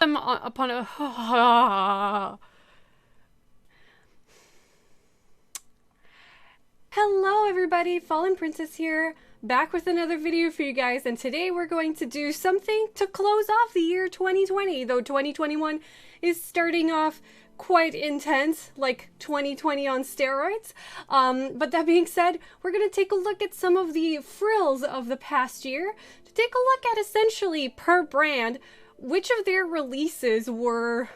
upon a... Hello everybody, Fallen Princess here, back with another video for you guys, and today we're going to do something to close off the year 2020, though 2021 is starting off quite intense, like 2020 on steroids. But that being said, we're going to take a look at some of the frills of the past year, to take a look at essentially per brand, which of their releases were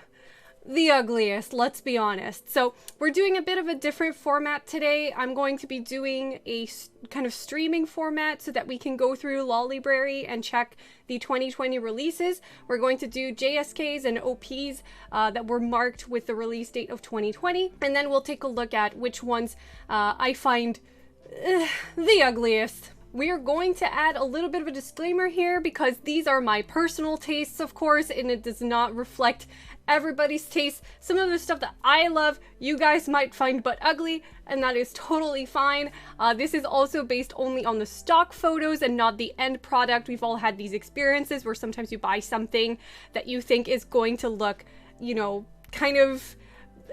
the ugliest, let's be honest. So we're doing a bit of a different format today. I'm going to be doing a kind of streaming format so that we can go through Library and check the 2020 releases. We're going to do JSKs and OPs that were marked with the release date of 2020, and then we'll take a look at which ones I find the ugliest. We are going to add a little bit of a disclaimer here because these are my personal tastes, of course, and it does not reflect everybody's taste. Some of the stuff that I love, you guys might find but ugly, and that is totally fine. This is also based only on the stock photos and not the end product. We've all had these experiences where sometimes you buy something that you think is going to look, you know, kind of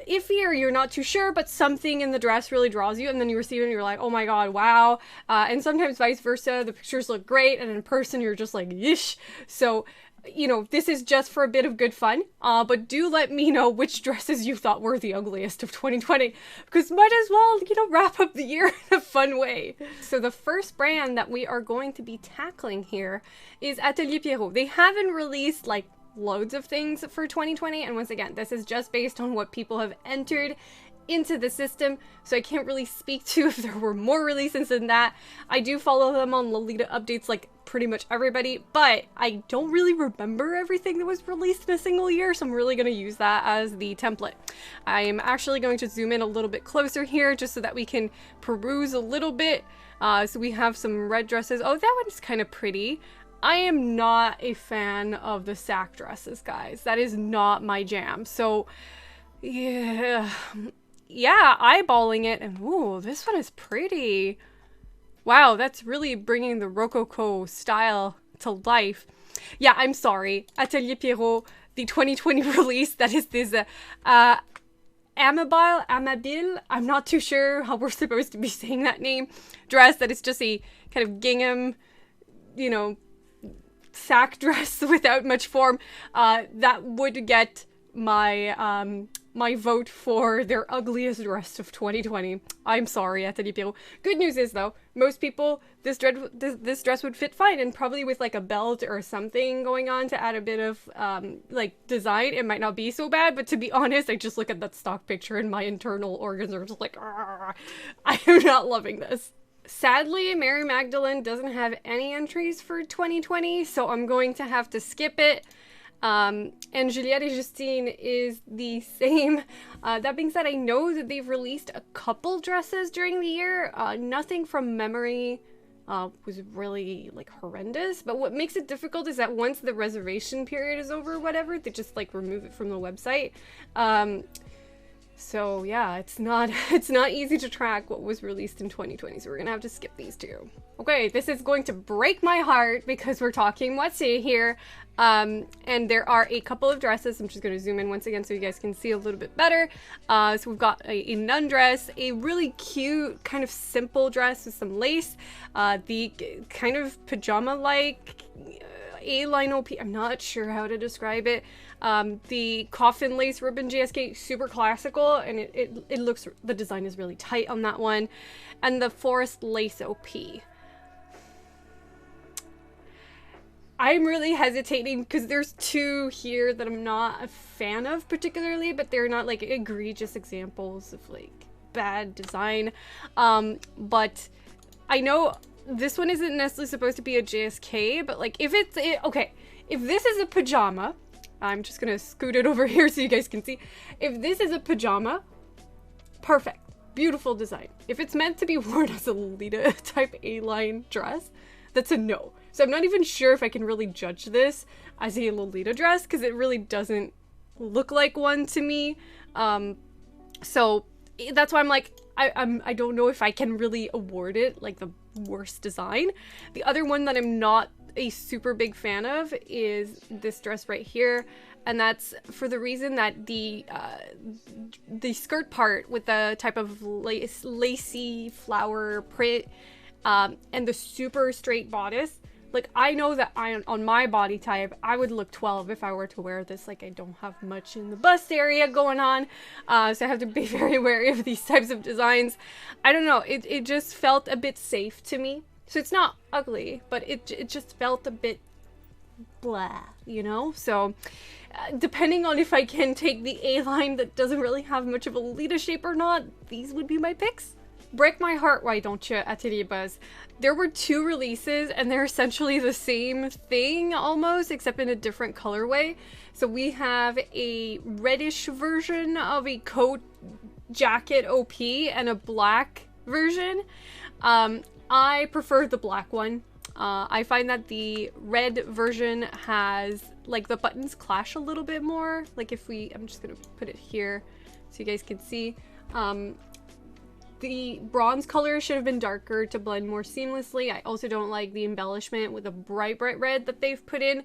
iffy, or you're not too sure, but something in the dress really draws you, and then you receive it and you're like, oh my god, wow. And sometimes vice versa, the pictures look great and in person you're just like, yish. So, you know, this is just for a bit of good fun, but do let me know which dresses you thought were the ugliest of 2020, because might as well, you know, wrap up the year in a fun way. So the first brand that we are going to be tackling here is Atelier Pierrot. They haven't released like loads of things for 2020, and once again, this is just based on what people have entered into the system, so I can't really speak to if there were more releases than that. I do follow them on Lolita updates like pretty much everybody, but I don't really remember everything that was released in a single year, so I'm really going to use that as the template. I am actually going to zoom in a little bit closer here just so that we can peruse a little bit. So we have some red dresses. Oh, that one's kind of pretty. I am not a fan of the sack dresses, guys. That is not my jam. So, yeah, eyeballing it, and ooh, this one is pretty. Wow, that's really bringing the Rococo style to life. Yeah, I'm sorry. Atelier Pierrot, the 2020 release, that is this Amabile, I'm not too sure how we're supposed to be saying that name, dress that is just a kind of gingham, you know, sack dress without much form. That would get my my vote for their ugliest dress of 2020. I'm sorry, Atelier Pierrot. Good news is though, most people, this dress would fit fine, and probably with like a belt or something going on to add a bit of like design, it might not be so bad. But to be honest, I just look at that stock picture and my internal organs are just like, I am not loving this. Sadly, Mary Magdalene doesn't have any entries for 2020, so I'm going to have to skip it. And Juliette et Justine is the same. That being said, I know that they've released a couple dresses during the year. Nothing from memory was really like horrendous, but what makes it difficult is that once the reservation period is over or whatever, they just like remove it from the website. So yeah, it's not easy to track what was released in 2020, so we're gonna have to skip these two. Okay, this is going to break my heart because we're talking Moitié here, and there are a couple of dresses. I'm just gonna zoom in once again so you guys can see a little bit better. So we've got a Undress, a really cute, kind of simple dress with some lace, the kind of pajama-like A-line OP, I'm not sure how to describe it. The coffin lace ribbon JSK, super classical, and it looks, the design is really tight on that one. And the forest lace OP. I'm really hesitating because there's two here that I'm not a fan of particularly, but they're not like egregious examples of like bad design. But I know this one isn't necessarily supposed to be a JSK, but like if it's, okay, if this is a pajama, I'm just gonna scoot it over here so you guys can see. If this is a pajama, perfect, beautiful design. If it's meant to be worn as a Lolita type A-line dress, that's a no. So I'm not even sure if I can really judge this as a Lolita dress because it really doesn't look like one to me. So that's why I'm like, I don't know if I can really award it like the worst design. The other one that I'm not a super big fan of is this dress right here. and that's for the reason that the skirt part with the type of lacy flower print and the super straight bodice, like I know that on my body type I would look 12 if I were to wear this. Like I don't have much in the bust area going on, so I have to be very wary of these types of designs. I don't know, it just felt a bit safe to me. So it's not ugly, but it just felt a bit blah, you know? So depending on if I can take the A-line that doesn't really have much of a Lolita shape or not, these would be my picks. Break my heart, why don't you, Atiribas? There were 2 releases and they're essentially the same thing almost, except in a different colorway. So we have a reddish version of a coat jacket OP and a black version. I prefer the black one. I find that the red version has, like, the buttons clash a little bit more. Like if I'm just gonna put it here so you guys can see. The bronze color should have been darker to blend more seamlessly. I also don't like the embellishment with the bright red that they've put in.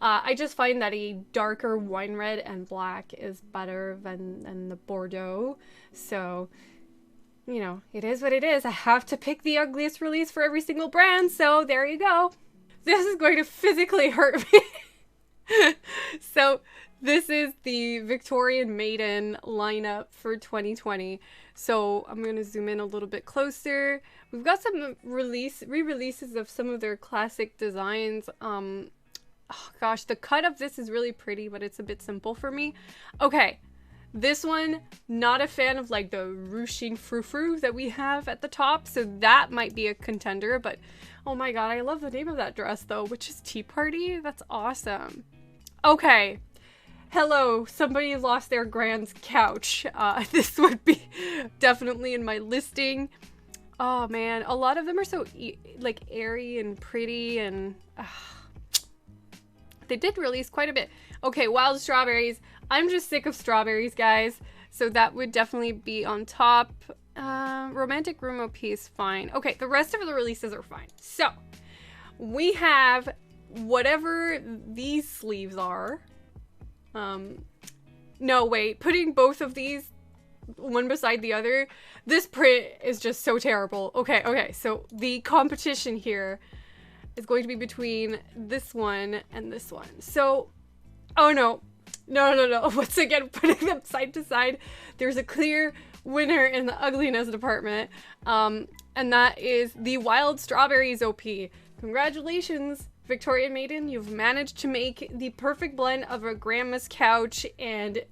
I just find that a darker wine red and black is better than the Bordeaux. So, you know, it is what it is. I have to pick the ugliest release for every single brand, so there you go. This is going to physically hurt me. So this is the Victorian Maiden lineup for 2020. So I'm going to zoom in a little bit closer. We've got some re-releases of some of their classic designs. Oh gosh, the cut of this is really pretty, but it's a bit simple for me. Okay, this one, not a fan of like the ruching frou-frou that we have at the top, so that might be a contender, but oh my god, I love the name of that dress though, which is Tea Party. That's awesome. Okay. Hello, somebody lost their grand's couch. This would be definitely in my listing. Oh man, a lot of them are so like airy and pretty, and they did release quite a bit. Okay, Wild Strawberries. I'm just sick of strawberries, guys. So that would definitely be on top. Romantic Room OP is fine. Okay, the rest of the releases are fine. So we have whatever these sleeves are. No, wait, putting both of these one beside the other, this print is just so terrible. Okay, so the competition here is going to be between this one and this one. So, oh no. Once again, putting them side to side, there's a clear winner in the ugliness department, and that is the Wild Strawberries OP. Congratulations, Victorian Maiden, you've managed to make the perfect blend of a grandma's couch and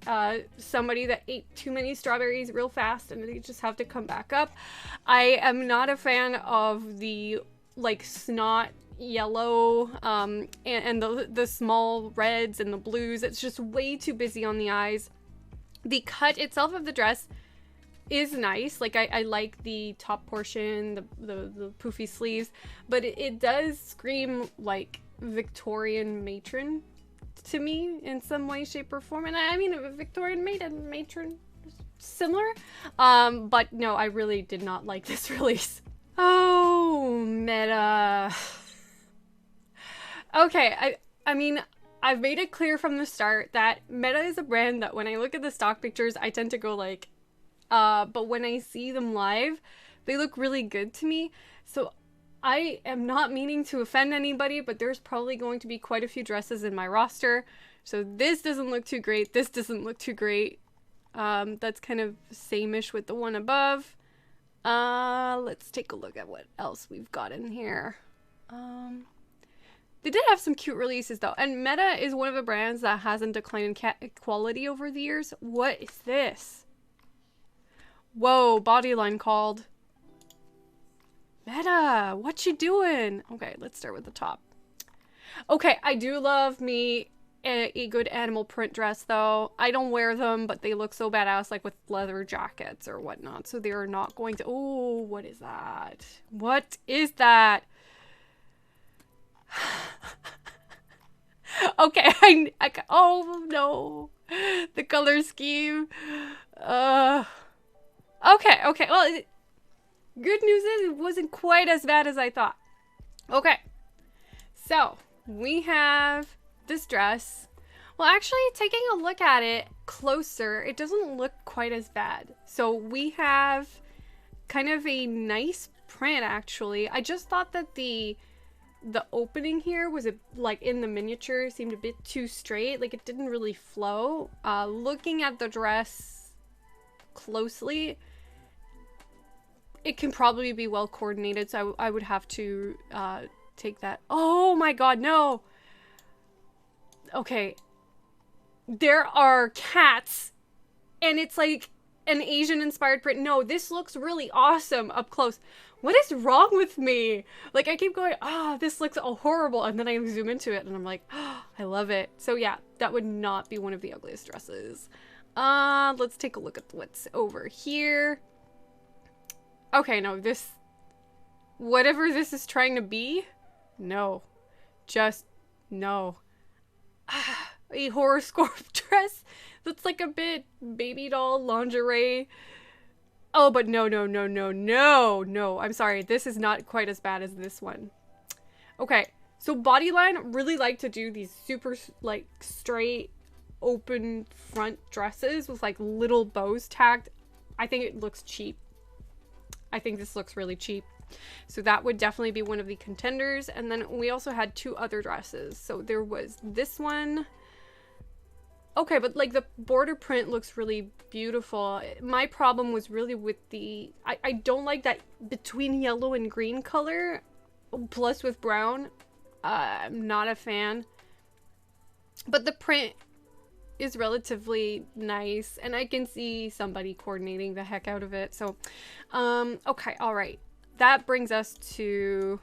somebody that ate too many strawberries real fast and they just have to come back up. I am not a fan of the like snot yellow and the small reds and the blues. It's just way too busy on the eyes. The cut itself of the dress is nice. Like I like the top portion, the poofy sleeves, but it does scream like Victorian matron to me in some way, shape, or form. And I mean, a Victorian Maiden matron, similar. But no, I really did not like this release. Oh, meta. Okay, I mean, I've made it clear from the start that Meta is a brand that when I look at the stock pictures, I tend to go like, but when I see them live, they look really good to me. So I am not meaning to offend anybody, but there's probably going to be quite a few dresses in my roster. So this doesn't look too great. This doesn't look too great. That's kind of same-ish with the one above. Let's take a look at what else we've got in here. They did have some cute releases though. And Meta is one of the brands that hasn't declined in quality over the years. What is this? Whoa, Bodyline called. Meta, what you doing? Okay, let's start with the top. Okay, I do love me a good animal print dress though. I don't wear them, but they look so badass like with leather jackets or whatnot. So they are not going to... Oh, what is that? What is that? Okay, oh no. The color scheme. Okay, well, good news is it wasn't quite as bad as I thought. Okay, so we have this dress. Well, actually, taking a look at it closer, it doesn't look quite as bad. So we have kind of a nice print, actually. I just thought that the opening here was like in the miniature seemed a bit too straight, like it didn't really flow. Looking at the dress closely, it can probably be well coordinated, so I would have to take that. Oh my god, no! Okay. There are cats, and it's like an Asian inspired print. No, this looks really awesome up close. What is wrong with me? Like, I keep going, this looks horrible, and then I zoom into it and I'm like, I love it. So yeah, that would not be one of the ugliest dresses. Let's take a look at what's over here. Okay, no, this, whatever this is trying to be, no, just no. A horoscope dress that's like a bit baby doll lingerie. Oh, but no. I'm sorry. This is not quite as bad as this one. Okay, so Bodyline really like to do these super like straight open front dresses with like little bows tagged. I think it looks cheap. I think this looks really cheap. So that would definitely be one of the contenders. And then we also had two other dresses. So there was this one. Okay, but like the border print looks really beautiful. My problem was really with the, I don't like that between yellow and green color, plus with brown. I'm not a fan. But the print is relatively nice, and I can see somebody coordinating the heck out of it. So, okay, all right. That brings us to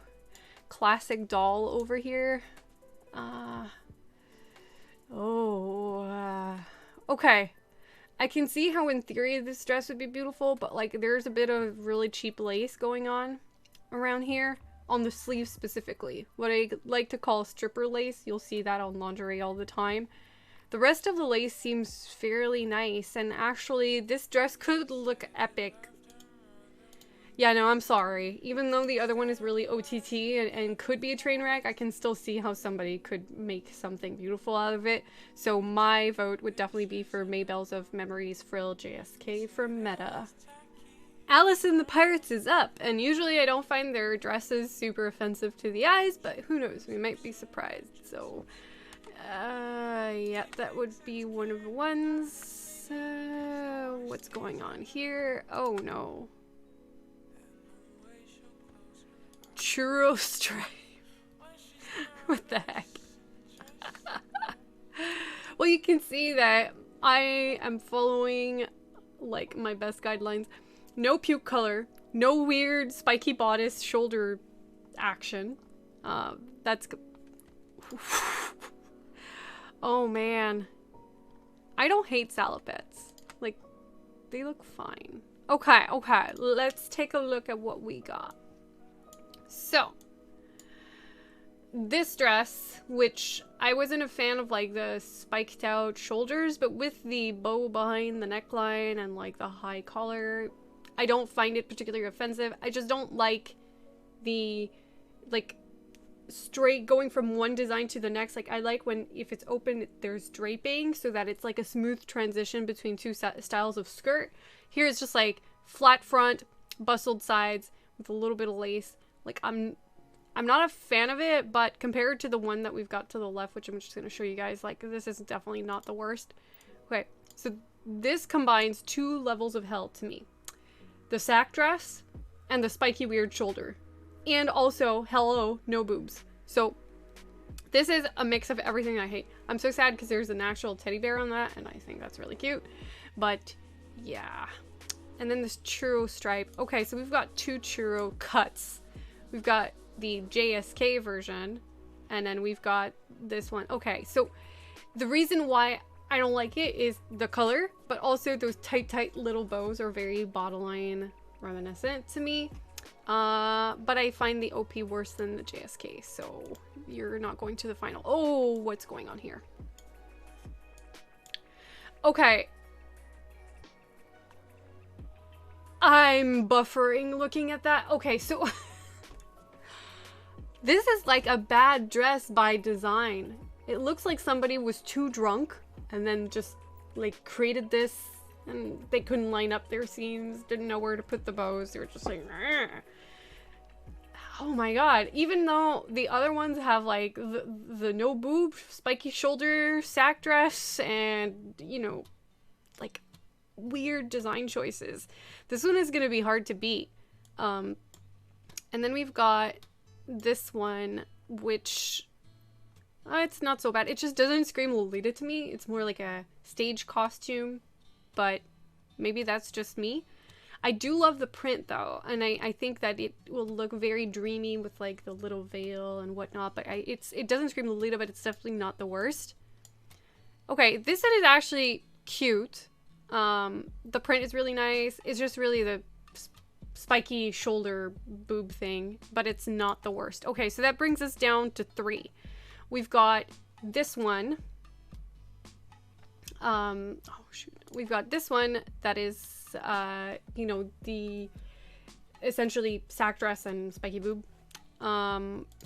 classic doll over here. Okay. I can see how in theory this dress would be beautiful, but like there's a bit of really cheap lace going on around here. On the sleeves specifically. What I like to call stripper lace. You'll see that on lingerie all the time. The rest of the lace seems fairly nice, and actually this dress could look epic. Yeah, no, I'm sorry. Even though the other one is really OTT and could be a train wreck, I can still see how somebody could make something beautiful out of it. So my vote would definitely be for Maybelle's of Memories Frill JSK from Meta. Alice in the Pirates is up, and usually I don't find their dresses super offensive to the eyes, but who knows, we might be surprised. So, yeah, that would be one of the ones. What's going on here? Oh no. Churro stripe. What the heck? Well, you can see that I am following like my best guidelines. No puke color, no weird spiky bodice shoulder action. That's oh man. I don't hate salopettes. Like, they look fine. Okay, let's take a look at what we got. So, this dress, which I wasn't a fan of like the spiked out shoulders, but with the bow behind the neckline and like the high collar, I don't find it particularly offensive. I just don't like the like straight going from one design to the next. Like, I like when if it's open there's draping so that it's like a smooth transition between two styles of skirt. Here it's just like flat front, bustled sides with a little bit of lace. Like, I'm not a fan of it, but compared to the one that we've got to the left, which I'm just going to show you guys, like, this is definitely not the worst. Okay, so this combines two levels of hell to me. The sack dress and the spiky weird shoulder. And also, hello, no boobs. So, this is a mix of everything I hate. I'm so sad because there's an actual teddy bear on that, and I think that's really cute. But, yeah. And then this churro stripe. Okay, so we've got two churro cuts. We've got the JSK version, and then we've got this one. Okay, so the reason why I don't like it is the color, but also those tight little bows are very bodyline reminiscent to me. But I find the OP worse than the JSK, so you're not going to the final. Oh, what's going on here? Okay. I'm buffering looking at that. Okay, so this is like a bad dress by design. It looks like somebody was too drunk and then just like created this, and they couldn't line up their seams, didn't know where to put the bows. They were just like, "Argh." Oh my god. Even though the other ones have like the no boob, spiky shoulder, sack dress, and you know, like weird design choices, this one is gonna be hard to beat. And then we've got this one, which it's not so bad. It just doesn't scream Lolita to me. It's more like a stage costume, but maybe that's just me. I do love the print though, and I think that it will look very dreamy with like the little veil and whatnot, but it doesn't scream Lolita, but it's definitely not the worst. Okay, this set is actually cute. The print is really nice. It's just really the spiky shoulder boob thing, but it's not the worst. Okay, so that brings us down to 3. We've got this one. Oh shoot. We've got this one that is you know, the essentially sack dress and spiky boob.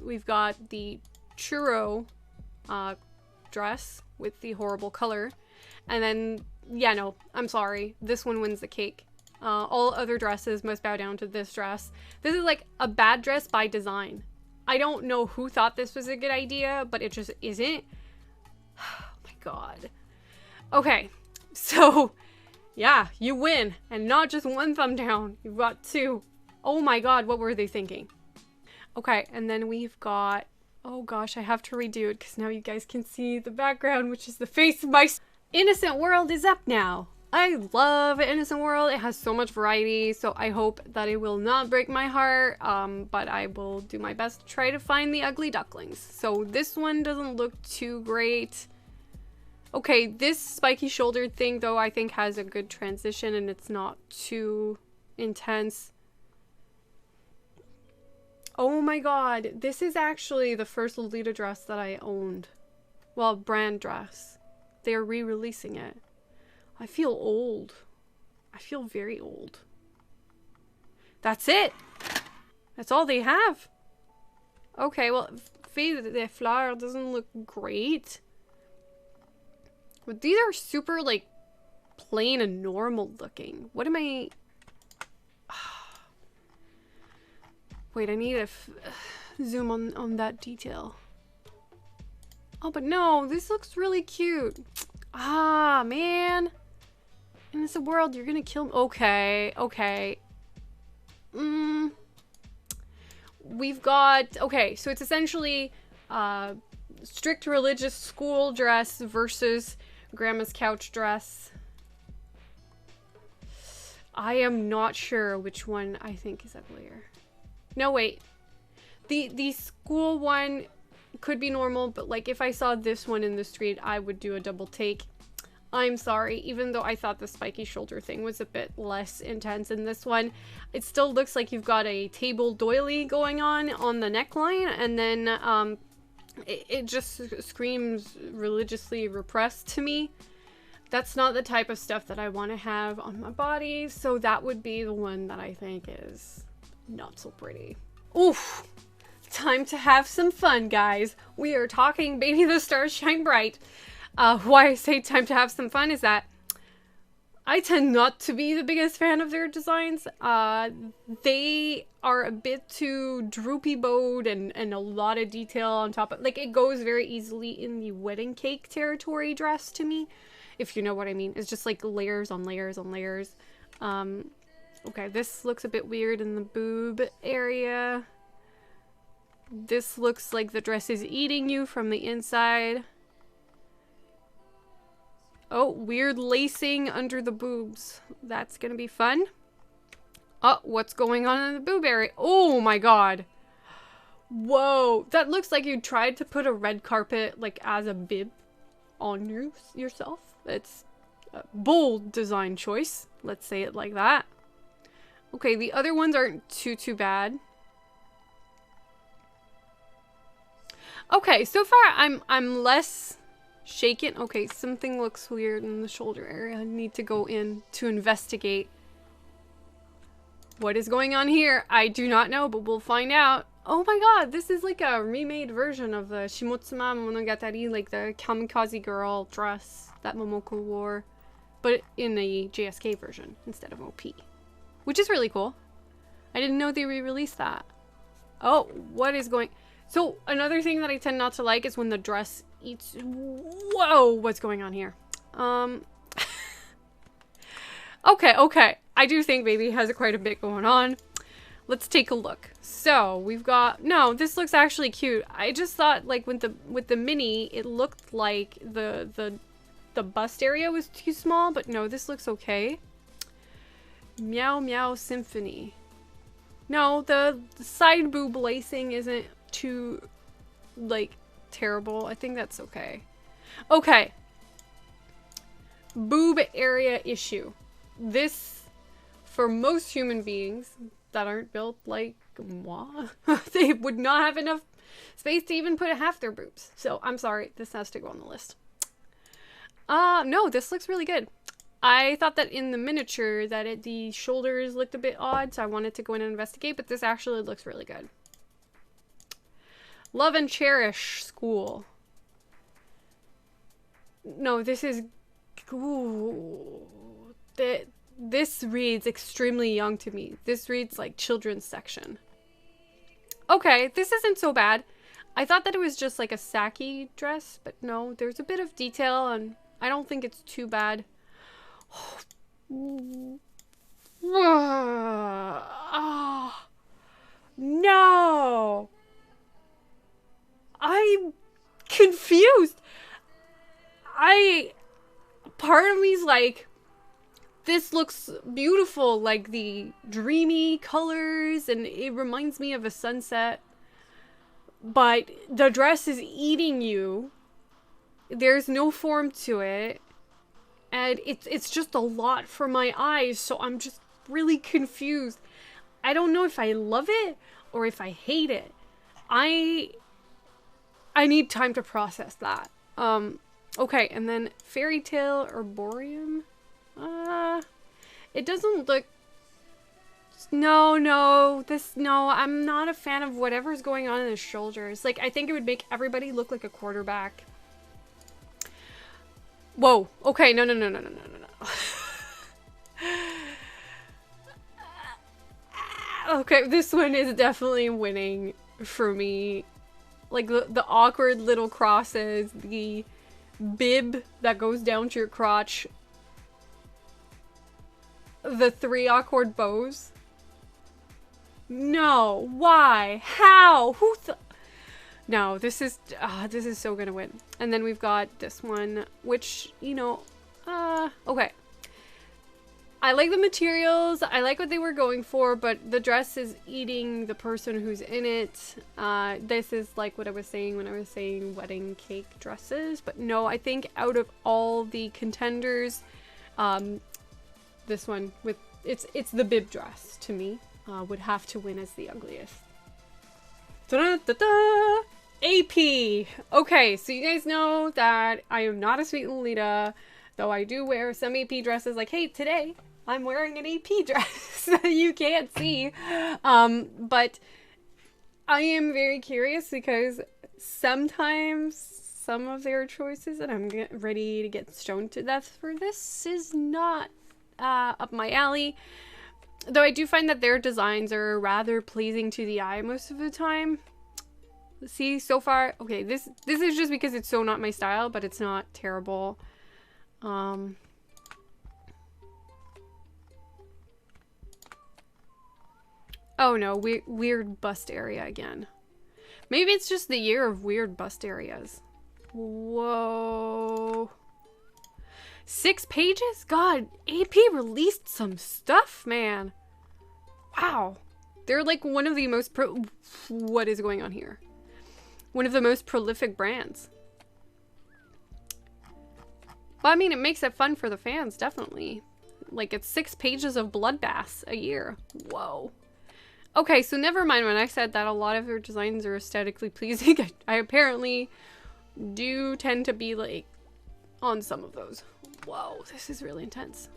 We've got the churro dress with the horrible color, and then yeah, no, I'm sorry, this one wins the cake. All other dresses must bow down to this dress. This is like a bad dress by design. I don't know who thought this was a good idea, but it just isn't. Oh my god. Okay, so yeah, you win, and not just 1 thumb down, you've got 2. Oh my god, what were they thinking? Okay, and then we've got, oh gosh, I have to redo it because now you guys can see the background, which is the face of my Innocent World is up now. I love Innocent World. It has so much variety, so I hope that it will not break my heart, but I will do my best to try to find the ugly ducklings. So this one doesn't look too great. Okay, this spiky shoulder thing, though, I think has a good transition and it's not too intense. Oh my god, this is actually the first Lolita dress that I owned. Well, brand dress. They're re-releasing it. I feel old. I feel very old. That's it! That's all they have. Okay, well, Fille de Fleur doesn't look great. But these are super, like, plain and normal looking. What am I... Wait, I need to zoom on that detail. Oh, but no, this looks really cute. Ah, man. In this world, you're gonna kill me. Okay, okay. We've got... Okay, so it's essentially strict religious school dress versus grandma's couch dress. I am not sure which one I think is uglier. No, wait. The school one could be normal, but like if I saw this one in the street, I would do a double take. I'm sorry, even though I thought the spiky shoulder thing was a bit less intense in this one, it still looks like you've got a table doily going on the neckline, and then it just screams religiously repressed to me. That's not the type of stuff that I want to have on my body, so that would be the one that I think is not so pretty. Oof! Time to have some fun, guys. We are talking Baby the Stars Shine Bright. Why I say time to have some fun is that I tend not to be the biggest fan of their designs. They are a bit too droopy bowed and a lot of detail on top of, like, it goes very easily in the wedding cake territory dress to me, if you know what I mean. It's just like layers on layers on layers. Okay, this looks a bit weird in the boob area. This looks like the dress is eating you from the inside. Oh, weird lacing under the boobs. That's gonna be fun. Oh, what's going on in the boob area? Oh my god. Whoa, that looks like you tried to put a red carpet, like, as a bib on yourself. It's a bold design choice. Let's say it like that. Okay, the other ones aren't too bad. Okay, so far I'm less shaken. Okay, something looks weird in the shoulder area. I need to go in to investigate what is going on here. I do not know, but we'll find out. Oh my god, this is like a remade version of the Shimotsuma Monogatari, like the kamikaze girl dress that Momoko wore, but in a JSK version instead of OP, which is really cool. I didn't know they re-released that. Oh, what is going... So, another thing that I tend not to like is when the dress eats... Whoa, what's going on here? Okay. I do think Baby has quite a bit going on. Let's take a look. So, we've got... No, this looks actually cute. I just thought, like, with the mini, it looked like the bust area was too small, but no, this looks okay. Meow Meow Symphony. No, the side boob lacing isn't too, like, terrible. I think that's okay. Okay. Boob area issue. This, for most human beings that aren't built like moi, they would not have enough space to even put half their boobs. So, I'm sorry. This has to go on the list. No, this looks really good. I thought that in the miniature that the shoulders looked a bit odd, so I wanted to go in and investigate, but this actually looks really good. Love and Cherish School. No, this is... Ooh. This reads extremely young to me. This reads like children's section. Okay, this isn't so bad. I thought that it was just like a Saki dress, but no, there's a bit of detail and I don't think it's too bad. Oh, no. I'm confused. Part of me's like, this looks beautiful, like the dreamy colors, and it reminds me of a sunset. But the dress is eating you. There's no form to it. And it's just a lot for my eyes, so I'm just really confused. I don't know if I love it or if I hate it. I need time to process that. Okay, and then Fairy Tale Arboreum. It doesn't look... No, I'm not a fan of whatever's going on in the shoulders. Like, I think it would make everybody look like a quarterback. Whoa. Okay, no. Okay, this one is definitely winning for me. Like, the awkward little crosses, the bib that goes down to your crotch, the 3 awkward bows. No, why? How? Who No, this is so gonna win. And then we've got this one, which, you know, okay. I like the materials, I like what they were going for, but the dress is eating the person who's in it. This is like what I was saying when I was saying wedding cake dresses, but no, I think out of all the contenders, this one with, it's the bib dress to me, would have to win as the ugliest. Da-da-da-da! AP! Okay, so you guys know that I am not a sweet Lolita, though I do wear some AP dresses. Like, hey, today I'm wearing an AP dress that you can't see. But I am very curious because sometimes some of their choices, and I'm ready to get stoned to death for this, is not up my alley. Though I do find that their designs are rather pleasing to the eye most of the time. See, so far, okay, this is just because it's so not my style, but it's not terrible. Oh no, weird bust area again. Maybe it's just the year of weird bust areas. Whoa. 6 pages? God, AP released some stuff, man. Wow. They're like one of the most what is going on here? One of the most prolific brands. Well, I mean, it makes it fun for the fans, definitely. Like, it's 6 pages of bloodbaths a year. Whoa. Okay, so never mind when I said that a lot of their designs are aesthetically pleasing. I apparently do tend to be, like, on some of those. Whoa, this is really intense.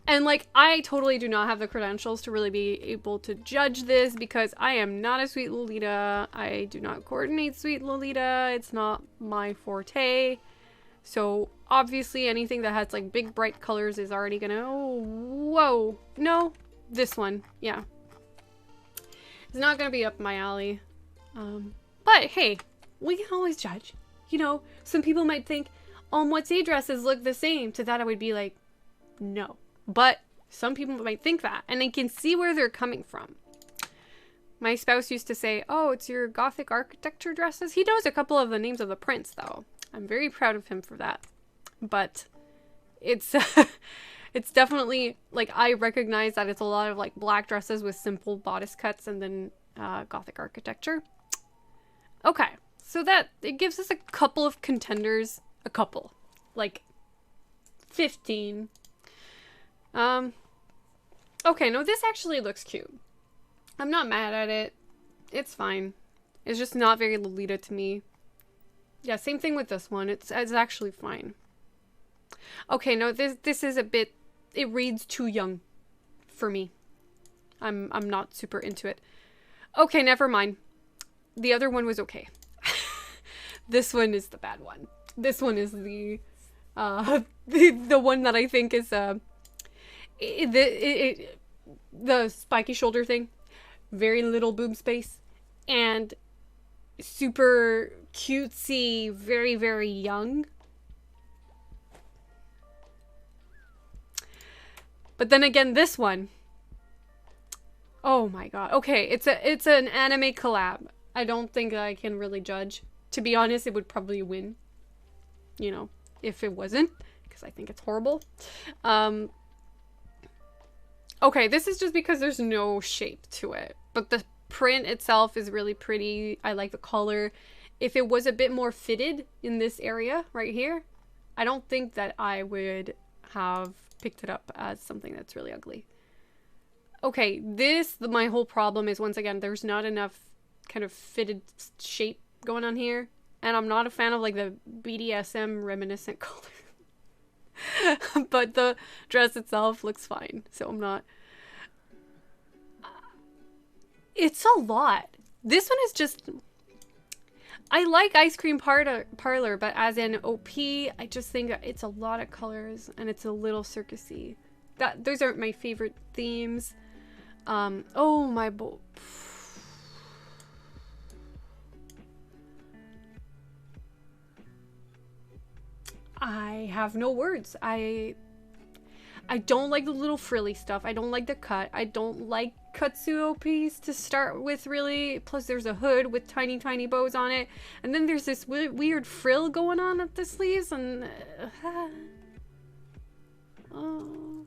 And like, I totally do not have the credentials to really be able to judge this because I am not a sweet Lolita. I do not coordinate sweet Lolita. It's not my forte. So obviously anything that has like big bright colors is already gonna, oh, whoa. No, this one, yeah. It's not gonna be up my alley. But hey, we can always judge. You know, some people might think, oh, moitié dresses look the same. To that I would be like, no. But some people might think that, and I can see where they're coming from. My spouse used to say, oh, it's your Gothic architecture dresses. He knows a couple of the names of the prints, though. I'm very proud of him for that. But it's it's definitely, like, I recognize that it's a lot of, like, black dresses with simple bodice cuts and then Gothic architecture. Okay, so that, it gives us a couple of contenders. A couple. Like, 15. Okay, no, this actually looks cute. I'm not mad at it. It's fine. It's just not very Lolita to me. Yeah, same thing with this one. It's actually fine. Okay, no, this is a bit, it reads too young for me. I'm not super into it. Okay, never mind. The other one was okay. This one is the bad one. This one is the one that I think is the spiky shoulder thing, very little boob space, and super cutesy, very, very young. But then again, this one, oh my god. Okay, it's an anime collab. I don't think I can really judge. To be honest, it would probably win, you know, if it wasn't, because I think it's horrible. Okay, this is just because there's no shape to it. But the print itself is really pretty. I like the color. If it was a bit more fitted in this area right here, I don't think that I would have picked it up as something that's really ugly. Okay, my whole problem is, once again, there's not enough kind of fitted shape going on here. And I'm not a fan of like the BDSM reminiscent color. But the dress itself looks fine, so I'm not. It's a lot. This one is just, I like Ice Cream Parlor, but as in OP, I just think it's a lot of colors and it's a little circusy. Those aren't my favorite themes. Oh my I have no words. I don't like the little frilly stuff. I don't like the cut. I don't like Katsuo OPs to start with, really. Plus there's a hood with tiny, tiny bows on it. And then there's this weird frill going on at the sleeves, and oh.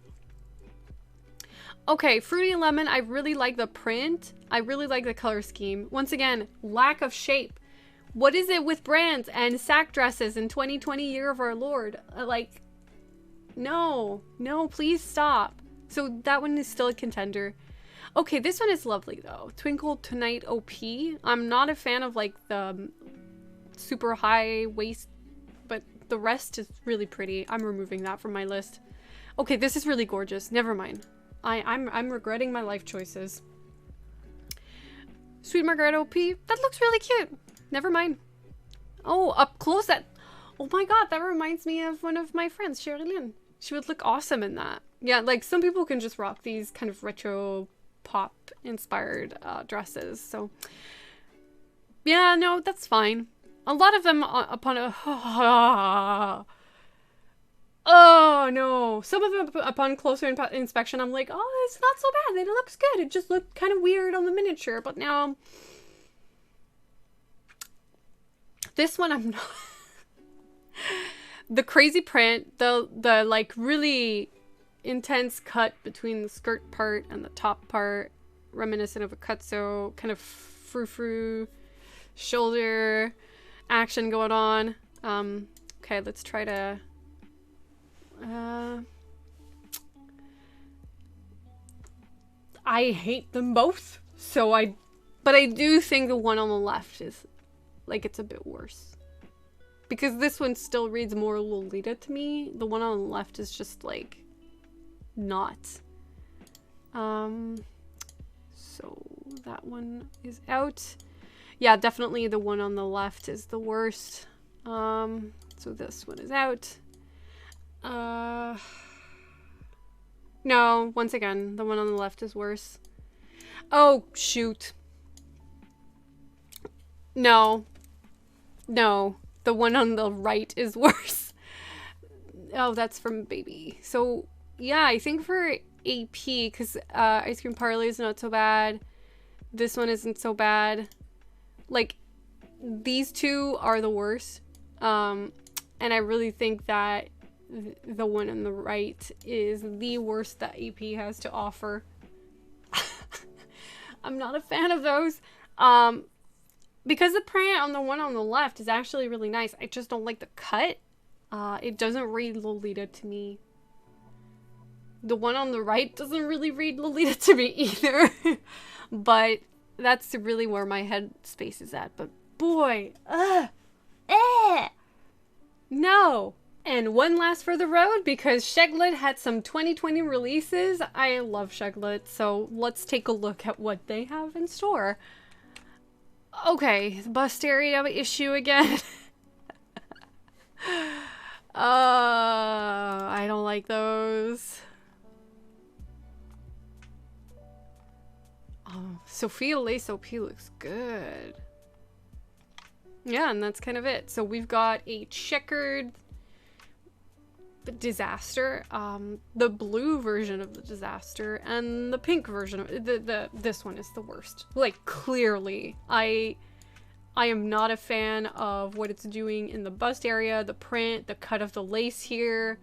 Okay, Fruity Lemon, I really like the print. I really like the color scheme. Once again, lack of shape. What is it with brands and sack dresses in 2020, year of our Lord? Like, no, please stop. So that one is still a contender. Okay, this one is lovely though. Twinkle Tonight OP. I'm not a fan of like the super high waist, but the rest is really pretty. I'm removing that from my list. Okay, this is really gorgeous. Never mind. I'm regretting my life choices. Sweet Margaret OP. That looks really cute. Never mind. Oh, up close that. Oh my god, that reminds me of one of my friends, Sherilyn. She would look awesome in that. Yeah, like some people can just rock these kind of retro pop inspired dresses. So yeah, no, that's fine. A lot of them upon a oh no, some of them upon closer inspection, I'm like, oh, it's not so bad. It looks good. It just looked kind of weird on the miniature, but now this one I'm not. The crazy print, the like really intense cut between the skirt part and the top part, reminiscent of a Katsuo, kind of frou-frou shoulder action going on. Okay, let's try to I hate them both, but I do think the one on the left is like, it's a bit worse. Because this one still reads more Lolita to me. The one on the left is just like, not. So that one is out. Yeah, definitely the one on the left is the worst. So this one is out. No, once again, the one on the left is worse. Oh, shoot. No. No, the one on the right is worse. Oh, that's from Baby. So, yeah, I think for AP, because Ice Cream Parley is not so bad. This one isn't so bad. Like, these two are the worst. And I really think that the one on the right is the worst that AP has to offer. I'm not a fan of those. Because the print on the one on the left is actually really nice. I just don't like the cut. It doesn't read Lolita to me. The one on the right doesn't really read Lolita to me either. But that's really where my head space is at. But boy, no. And one last for the road, because Shaglet had some 2020 releases. I love Shaglet, so let's take a look at what they have in store. Okay, the bust area issue again. I don't like those. Oh, Sophia Lace OP looks good. Yeah, and that's kind of it. So we've got a checkered Disaster, the blue version of the Disaster, and the pink version of this one is the worst. Like, clearly, I am not a fan of what it's doing in the bust area, the print, the cut of the lace here,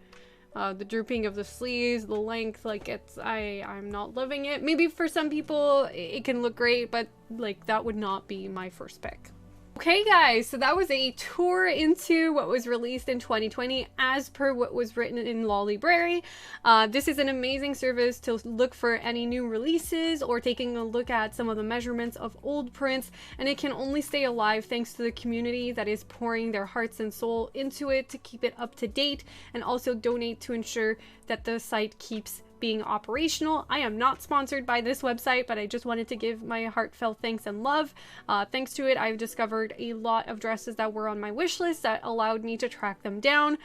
the drooping of the sleeves, the length. Like, I'm not loving it. Maybe for some people it can look great, but like that would not be my first pick. Okay guys, so that was a tour into what was released in 2020 as per what was written in Lollibrary. This is an amazing service to look for any new releases or taking a look at some of the measurements of old prints, and it can only stay alive thanks to the community that is pouring their hearts and soul into it to keep it up to date and also donate to ensure that the site keeps being operational. I am not sponsored by this website, but I just wanted to give my heartfelt thanks and love. Thanks to it, I've discovered a lot of dresses that were on my wish list that allowed me to track them down.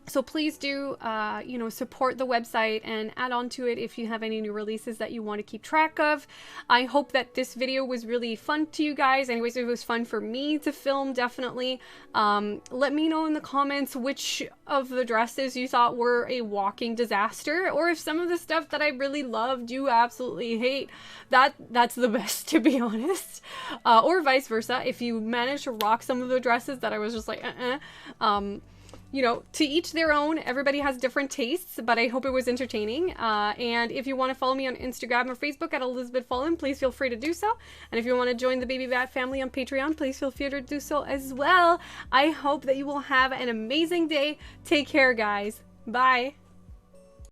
So please do, you know, support the website and add on to it if you have any new releases that you want to keep track of. I hope that this video was really fun to you guys. Anyways, it was fun for me to film, definitely. Let me know in the comments which of the dresses you thought were a walking disaster, or if some of the stuff that I really loved you absolutely hate. That's the best, to be honest. Or vice versa, if you managed to rock some of the dresses that I was just like, you know, to each their own. Everybody has different tastes, but I hope it was entertaining. And if you want to follow me on Instagram or Facebook at Elizabeth Fallen, please feel free to do so. And if you want to join the Baby Bat family on Patreon, please feel free to do so as well. I hope that you will have an amazing day. Take care, guys. Bye.